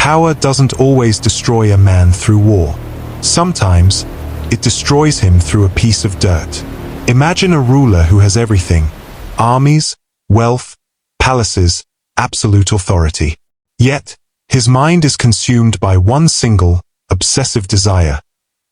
Power doesn't always destroy a man through war. Sometimes, it destroys him through a piece of dirt. Imagine a ruler who has everything: armies, wealth, palaces, absolute authority. Yet, his mind is consumed by one single, obsessive desire: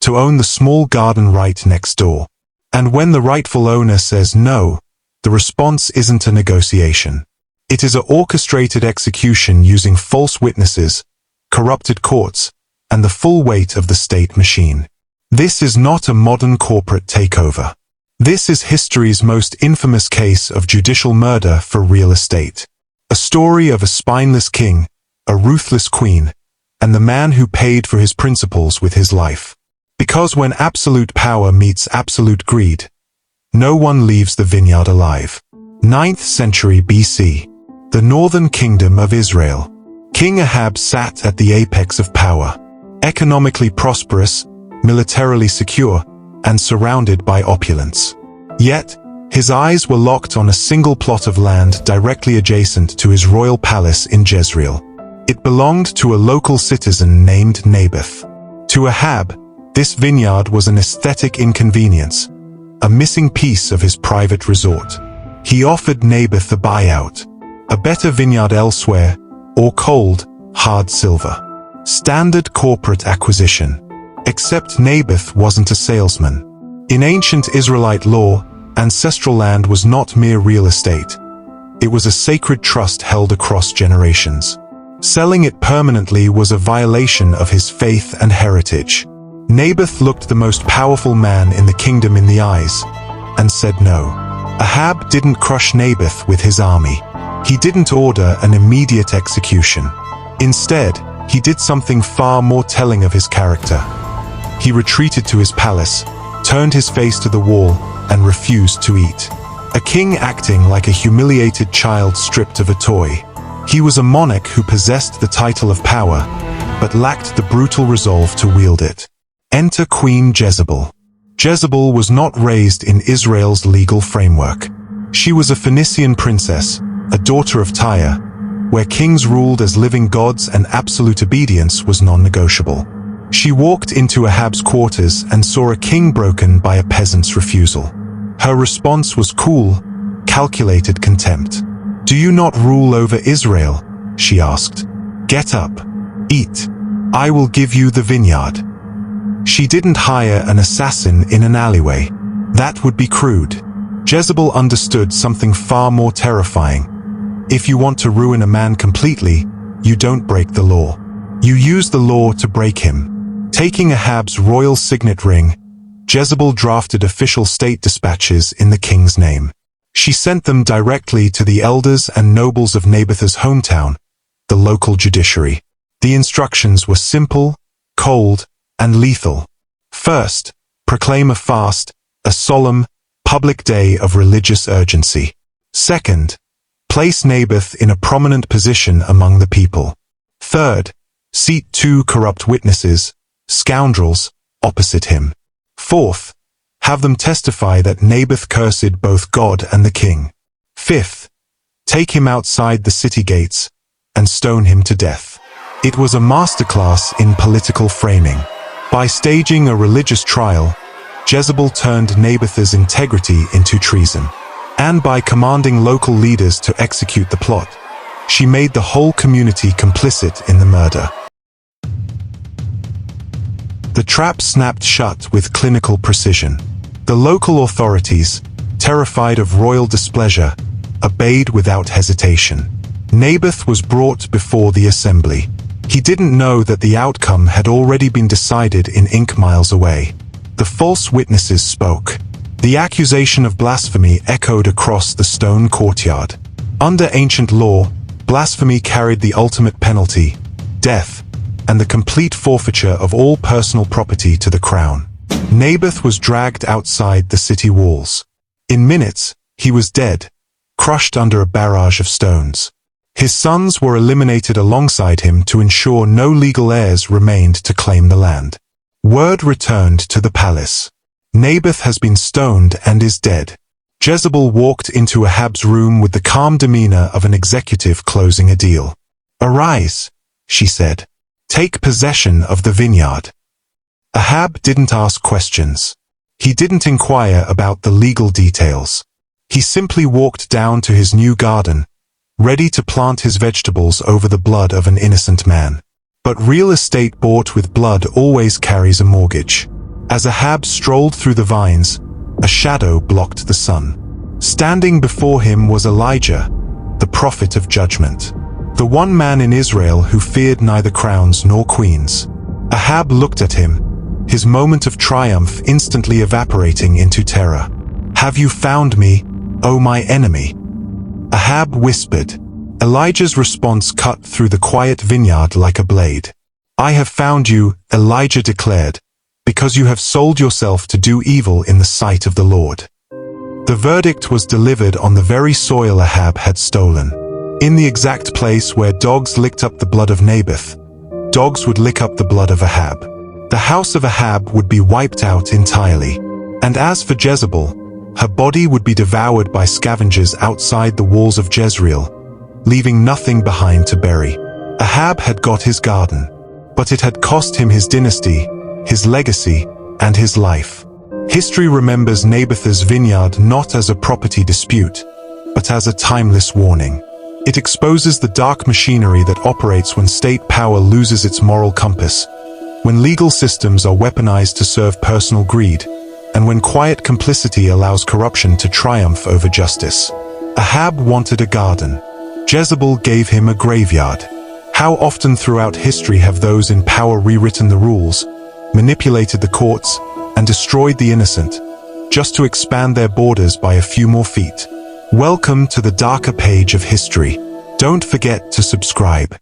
to own the small garden right next door. And when the rightful owner says no, the response isn't a negotiation. It is an orchestrated execution using false witnesses, corrupted courts, and the full weight of the state machine. This is not a modern corporate takeover. This is history's most infamous case of judicial murder for real estate. A story of a spineless king, a ruthless queen, and the man who paid for his principles with his life. Because when absolute power meets absolute greed, no one leaves the vineyard alive. 9th century BC. The northern kingdom of Israel. King Ahab sat at the apex of power. Economically prosperous, militarily secure, and surrounded by opulence. Yet, his eyes were locked on a single plot of land directly adjacent to his royal palace in Jezreel. It belonged to a local citizen named Naboth. To Ahab, this vineyard was an aesthetic inconvenience, a missing piece of his private resort. He offered Naboth a buyout, a better vineyard elsewhere, or cold, hard silver. Standard corporate acquisition. Except Naboth wasn't a salesman. In ancient Israelite law, ancestral land was not mere real estate. It was a sacred trust held across generations. Selling it permanently was a violation of his faith and heritage. Naboth looked the most powerful man in the kingdom in the eyes, and said no. Ahab didn't crush Naboth with his army. He didn't order an immediate execution. Instead, he did something far more telling of his character. He retreated to his palace, turned his face to the wall, and refused to eat. A king acting like a humiliated child stripped of a toy. He was a monarch who possessed the title of power, but lacked the brutal resolve to wield it. Enter Queen Jezebel. Jezebel was not raised in Israel's legal framework. She was a Phoenician princess, a daughter of Tyre, where kings ruled as living gods and absolute obedience was non-negotiable. She walked into Ahab's quarters and saw a king broken by a peasant's refusal. Her response was cool, calculated contempt. "Do you not rule over Israel?" she asked. "Get up. Eat. I will give you the vineyard." She didn't hire an assassin in an alleyway. That would be crude. Jezebel understood something far more terrifying. If you want to ruin a man completely, you don't break the law. You use the law to break him. Taking Ahab's royal signet ring, Jezebel drafted official state dispatches in the king's name. She sent them directly to the elders and nobles of Naboth's hometown, the local judiciary. The instructions were simple, cold, and lethal. First, proclaim a fast, a solemn, public day of religious urgency. Second, place Naboth in a prominent position among the people. Third, seat 2 corrupt witnesses, scoundrels, opposite him. Fourth, have them testify that Naboth cursed both God and the king. Fifth, take him outside the city gates and stone him to death. It was a masterclass in political framing. By staging a religious trial, Jezebel turned Naboth's integrity into treason. And by commanding local leaders to execute the plot, she made the whole community complicit in the murder. The trap snapped shut with clinical precision. The local authorities, terrified of royal displeasure, obeyed without hesitation. Naboth was brought before the assembly. He didn't know that the outcome had already been decided in ink miles away. The false witnesses spoke. The accusation of blasphemy echoed across the stone courtyard. Under ancient law, blasphemy carried the ultimate penalty, death, and the complete forfeiture of all personal property to the crown. Naboth was dragged outside the city walls. In minutes, he was dead, crushed under a barrage of stones. His sons were eliminated alongside him to ensure no legal heirs remained to claim the land. Word returned to the palace. Naboth has been stoned and is dead. Jezebel walked into Ahab's room with the calm demeanor of an executive closing a deal. "Arise," she said. Take possession of the vineyard. Ahab didn't ask questions. He didn't inquire about the legal details. He simply walked down to his new garden, ready to plant his vegetables over the blood of an innocent man. But real estate bought with blood always carries a mortgage. As Ahab strolled through the vines, a shadow blocked the sun. Standing before him was Elijah, the prophet of judgment. The one man in Israel who feared neither crowns nor queens. Ahab looked at him, his moment of triumph instantly evaporating into terror. "Have you found me, O my enemy?" Ahab whispered. Elijah's response cut through the quiet vineyard like a blade. "I have found you," Elijah declared, "because you have sold yourself to do evil in the sight of the Lord." The verdict was delivered on the very soil Ahab had stolen. In the exact place where dogs licked up the blood of Naboth, dogs would lick up the blood of Ahab. The house of Ahab would be wiped out entirely. And as for Jezebel, her body would be devoured by scavengers outside the walls of Jezreel, leaving nothing behind to bury. Ahab had got his garden, but it had cost him his dynasty, his legacy, and his life. History remembers Naboth's vineyard not as a property dispute, but as a timeless warning. It exposes the dark machinery that operates when state power loses its moral compass, when legal systems are weaponized to serve personal greed, and when quiet complicity allows corruption to triumph over justice. Ahab wanted a garden. Jezebel gave him a graveyard. How often throughout history have those in power rewritten the rules, manipulated the courts, and destroyed the innocent, just to expand their borders by a few more feet? Welcome to the darker page of history. Don't forget to subscribe.